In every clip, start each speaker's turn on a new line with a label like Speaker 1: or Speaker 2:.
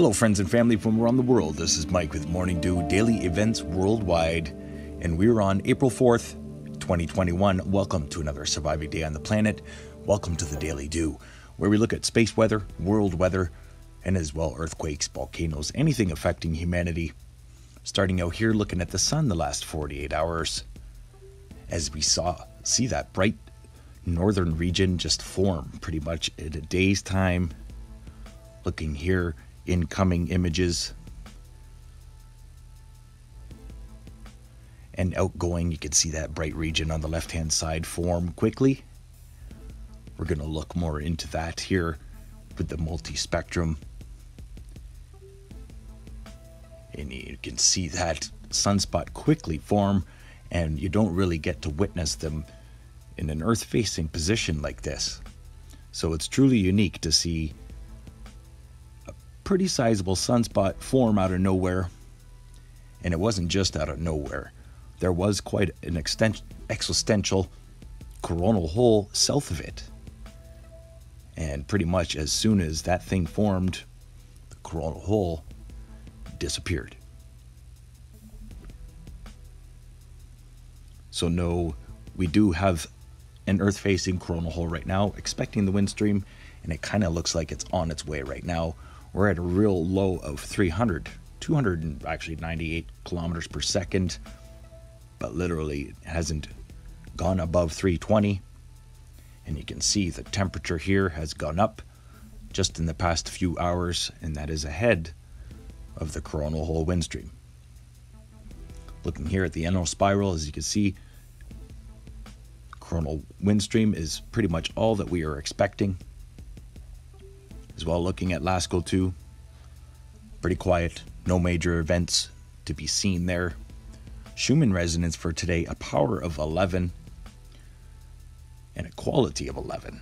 Speaker 1: Hello friends and family from around the world, this is Mike with Morning Dew Daily Events Worldwide, and we're on April 4th, 2021. Welcome to another surviving day on the planet. Welcome to the Daily Dew, where we look at space weather, world weather, and as well earthquakes, volcanoes, anything affecting humanity. Starting out here looking at the sun the last 48 hours, as we see that bright northern region just form pretty much in a day's time. Looking here, incoming images and outgoing, you can see that bright region on the left hand side form quickly. We're going to look more into that here with the multi-spectrum, and you can see that sunspot quickly form, and you don't really get to witness them in an earth facing position like this. So it's truly unique to see pretty sizable sunspot form out of nowhere. And it wasn't just out of nowhere. There was quite an existential coronal hole south of it. And pretty much as soon as that thing formed, the coronal hole disappeared. So no, we do have an earth-facing coronal hole right now, expecting the wind stream, and it kind of looks like it's on its way right now. We're at a real low of 298 kilometers per second, but literally it hasn't gone above 320. And you can see the temperature here has gone up just in the past few hours, and that is ahead of the coronal hole wind stream. Looking here at the NO spiral, as you can see, coronal wind stream is pretty much all that we are expecting. As well, looking at Lascaux 2, pretty quiet, no major events to be seen there. Schumann resonance for today, a power of 11 and a quality of 11.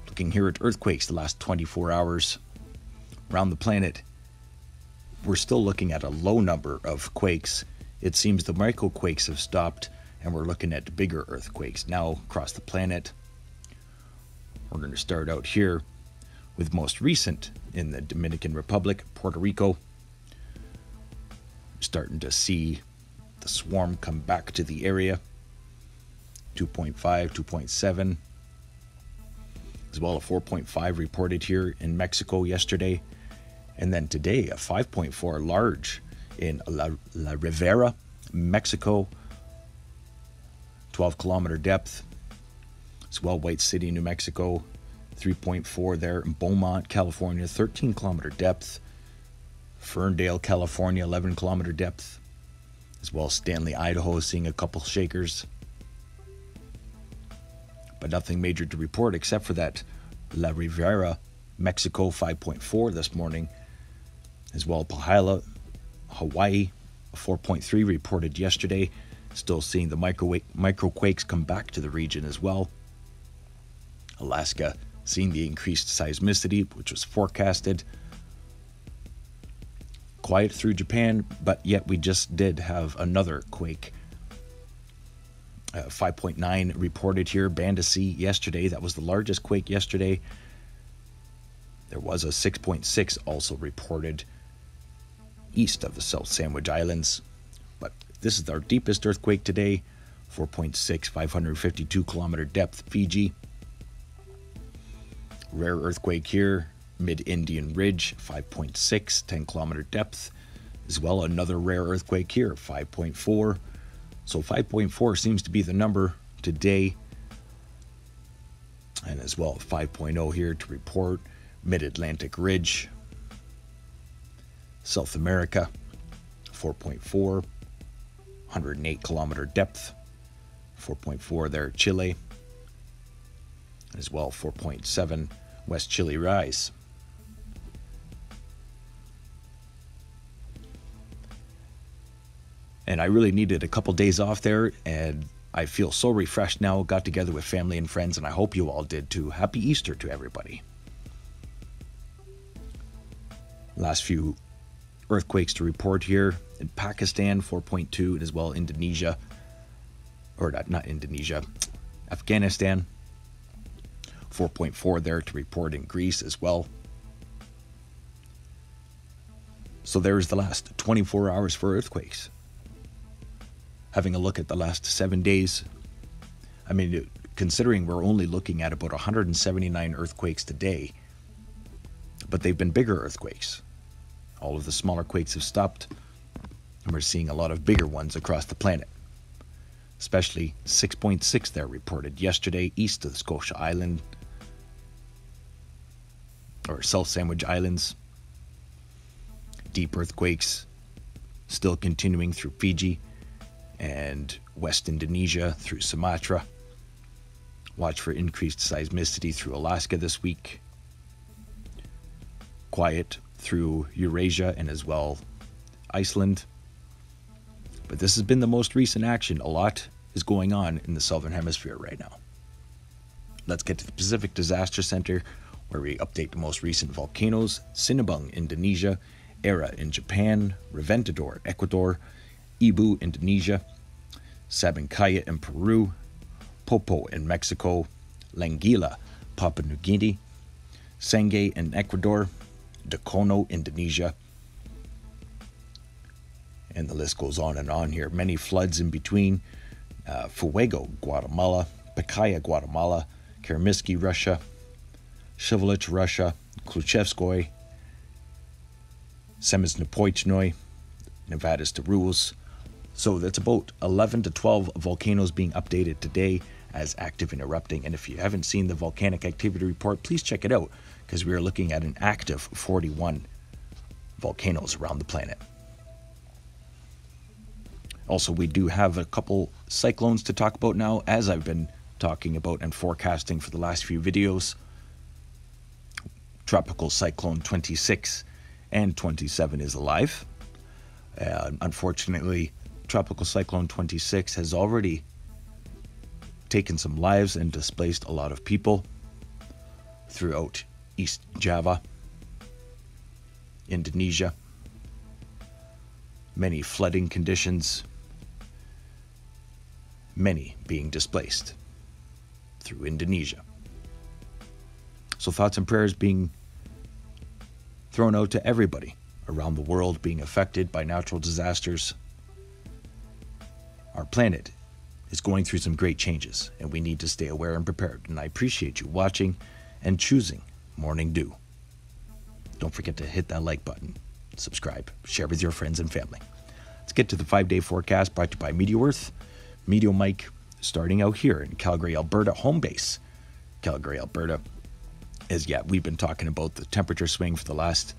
Speaker 1: Looking here at earthquakes the last 24 hours around the planet, we're still looking at a low number of quakes. It seems the microquakes have stopped, and we're looking at bigger earthquakes now across the planet. We're going to start out here with most recent in the Dominican Republic, Puerto Rico. Starting to see the swarm come back to the area. 2.5, 2.7. As well, a 4.5 reported here in Mexico yesterday. And then today, a 5.4 large in La Rivera, Mexico. 12-kilometer depth. As well, White City, New Mexico, 3.4 there. In Beaumont, California, 13-kilometer depth. Ferndale, California, 11-kilometer depth. As well, Stanley, Idaho, seeing a couple shakers. But nothing major to report except for that La Rivera, Mexico, 5.4 this morning. As well, Pahala, Hawaii, 4.3 reported yesterday. Still seeing the microquakes come back to the region as well. Alaska seeing the increased seismicity, which was forecasted. Quiet through Japan, but yet we just did have another quake. 5.9 reported here, Bandasi yesterday. That was the largest quake yesterday. There was a 6.6 also reported east of the South Sandwich Islands. But this is our deepest earthquake today, 4.6, 552 kilometer depth, Fiji. Rare earthquake here, Mid-Indian Ridge, 5.6, 10 kilometer depth. As well, another rare earthquake here, 5.4. So 5.4 seems to be the number today. And as well, 5.0 here to report, Mid-Atlantic Ridge, South America, 4.4, 108 kilometer depth, 4.4 there, Chile. As well, 4.7 West Chile rise. And I really needed a couple days off there, and I feel so refreshed now. Got together with family and friends, and I hope you all did too. Happy Easter to everybody. Last few earthquakes to report here in Pakistan, 4.2, and as well Indonesia, or not Indonesia, Afghanistan, 4.4 there to report in Greece as well. So there's the last 24 hours for earthquakes. Having a look at the last 7 days, I mean, considering we're only looking at about 179 earthquakes today, but they've been bigger earthquakes. All of the smaller quakes have stopped, and we're seeing a lot of bigger ones across the planet. Especially 6.6 there reported yesterday east of the Scotia Island, or South Sandwich Islands. Deep earthquakes still continuing through Fiji and West Indonesia through Sumatra. Watch for increased seismicity through Alaska this week. Quiet through Eurasia and as well Iceland. But this has been the most recent action. A lot is going on in the Southern Hemisphere right now. Let's get to the Pacific Disaster Center, where we update the most recent volcanoes: Sinabung, Indonesia; Era in Japan; Reventador, Ecuador; Ibu, Indonesia; Sabancaya in Peru; Popo in Mexico; Langila, Papua New Guinea; Sangay in Ecuador; Dakono, Indonesia. And the list goes on and on here. Many floods in between. Fuego, Guatemala; Pacaya, Guatemala; Karamisky, Russia; Shivelich, Russia; Kluchevskoy; Semiznepoichnoy; Nevadas to Rules. So that's about 11 to 12 volcanoes being updated today as active and erupting. And if you haven't seen the volcanic activity report, please check it out, because we are looking at an active 41 volcanoes around the planet. Also, we do have a couple cyclones to talk about now, as I've been talking about and forecasting for the last few videos. Tropical Cyclone 26 and 27 is alive. Unfortunately, Tropical Cyclone 26 has already taken some lives and displaced a lot of people throughout East Java, Indonesia. Many flooding conditions, many being displaced through Indonesia. So thoughts and prayers being thrown out to everybody around the world being affected by natural disasters. Our planet is going through some great changes, and we need to stay aware and prepared. And I appreciate you watching and choosing Morning Dew. Don't forget to hit that like button, subscribe, share with your friends and family. Let's get to the 5-day forecast brought to you by Meteor-Earth. Meteor Mike starting out here in Calgary, Alberta, home base. Calgary, Alberta. We've been talking about the temperature swing for the last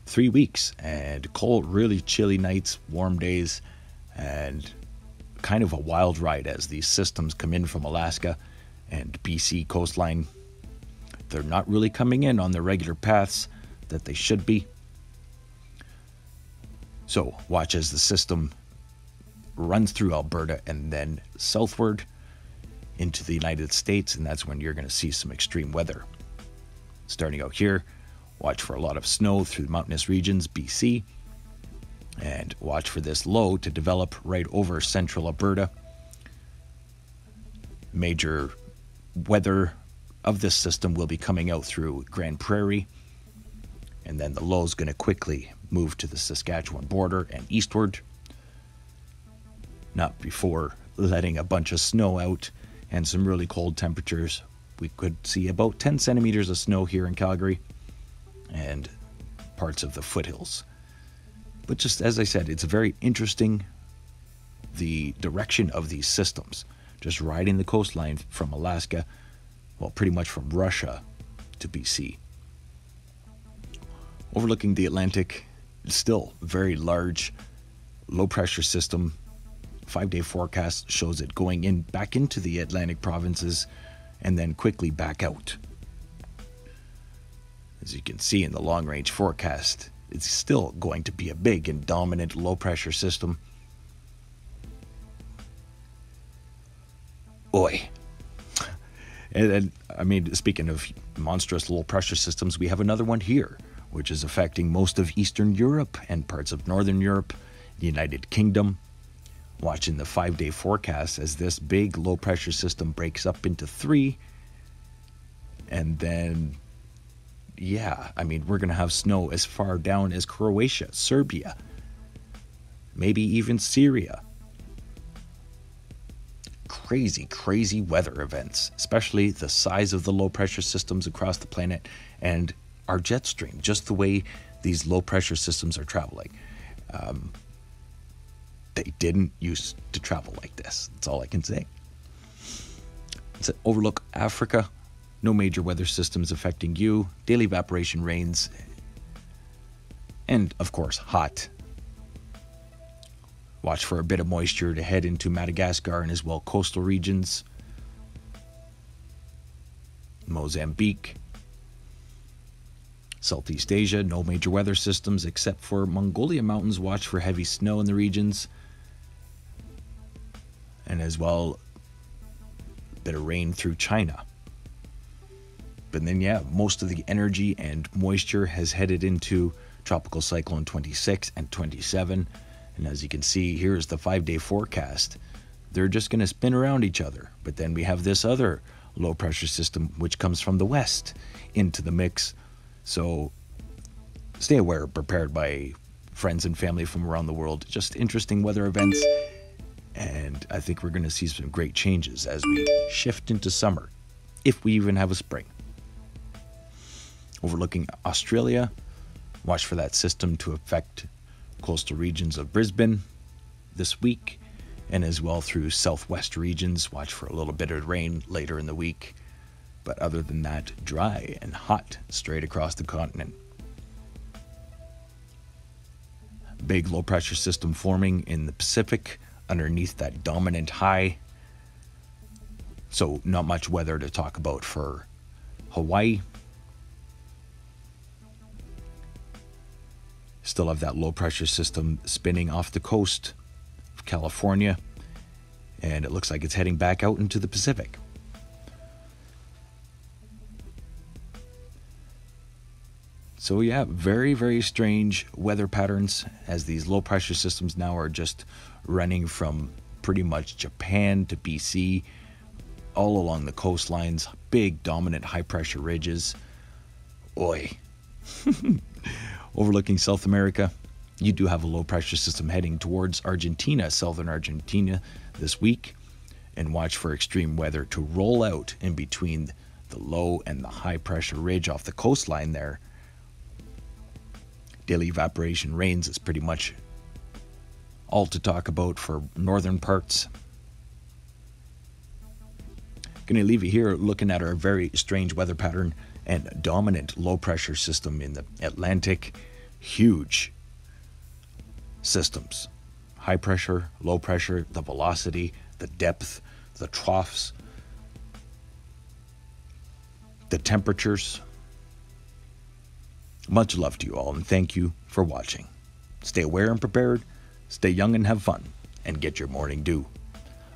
Speaker 1: 3 weeks, and cold, really chilly nights, warm days, and kind of a wild ride as these systems come in from Alaska and BC coastline. They're not really coming in on the regular paths that they should be. So watch as the system runs through Alberta and then southward into the United States, and that's when you're going to see some extreme weather. Starting out here, watch for a lot of snow through the mountainous regions, BC, and watch for this low to develop right over central Alberta. Major weather of this system will be coming out through Grand Prairie, and then the low is going to quickly move to the Saskatchewan border and eastward, not before letting a bunch of snow out and some really cold temperatures. We could see about 10 centimeters of snow here in Calgary and parts of the foothills. But just as I said, it's very interesting, the direction of these systems, just riding the coastline from Alaska, well, pretty much from Russia to BC. Overlooking the Atlantic, still very large, low pressure system. 5-day forecast shows it going in back into the Atlantic provinces and then quickly back out. As you can see in the long range forecast, it's still going to be a big and dominant low pressure system. Oi. And I mean, speaking of monstrous low pressure systems, we have another one here, which is affecting most of Eastern Europe and parts of Northern Europe, the United Kingdom. Watching the 5-day forecast as this big low pressure system breaks up into 3 and then yeah, I mean, we're going to have snow as far down as Croatia, Serbia, maybe even Syria. Crazy, crazy weather events, especially the size of the low pressure systems across the planet and our jet stream, just the way these low pressure systems are traveling. They didn't used to travel like this. That's all I can say. Let's overlook Africa. No major weather systems affecting you. Daily evaporation rains. And of course, hot. Watch for a bit of moisture to head into Madagascar and as well coastal regions. Mozambique. Southeast Asia, no major weather systems except for Mongolia Mountains. Watch for heavy snow in the regions. And as well, a bit of rain through China. But then, yeah, most of the energy and moisture has headed into Tropical Cyclone 26 and 27. And as you can see, here's the 5-day forecast. They're just going to spin around each other. But then we have this other low pressure system, which comes from the west into the mix. So stay aware, prepared by friends and family from around the world. Just interesting weather events. And I think we're going to see some great changes as we shift into summer, if we even have a spring. Overlooking Australia, watch for that system to affect coastal regions of Brisbane this week, and as well through southwest regions. Watch for a little bit of rain later in the week. But other than that, dry and hot straight across the continent. Big low pressure system forming in the Pacific underneath that dominant high. So not much weather to talk about for Hawaii. Still have that low pressure system spinning off the coast of California. And it looks like it's heading back out into the Pacific. So yeah, very, very strange weather patterns as these low pressure systems now are just running from pretty much Japan to BC, all along the coastlines, big dominant high pressure ridges. Oi. Overlooking South America, you do have a low pressure system heading towards Argentina, southern Argentina this week, and watch for extreme weather to roll out in between the low and the high pressure ridge off the coastline there. Daily evaporation rains is pretty much all to talk about for northern parts. Going to leave you here looking at our very strange weather pattern and dominant low pressure system in the Atlantic. Huge systems. High pressure, low pressure, the velocity, the depth, the troughs, the temperatures. Much love to you all, and thank you for watching. Stay aware and prepared, stay young and have fun, and get your morning dew.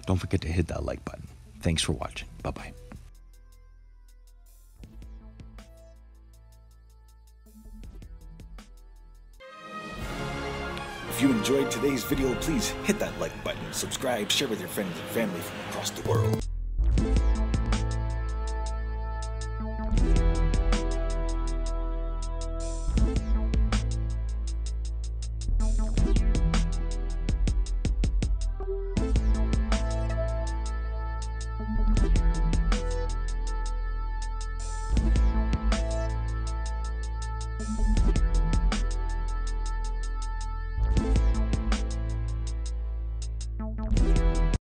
Speaker 1: Don't forget to hit that like button. Thanks for watching. Bye-bye.
Speaker 2: If you enjoyed today's video, please hit that like button, subscribe, share with your friends and family from across the world.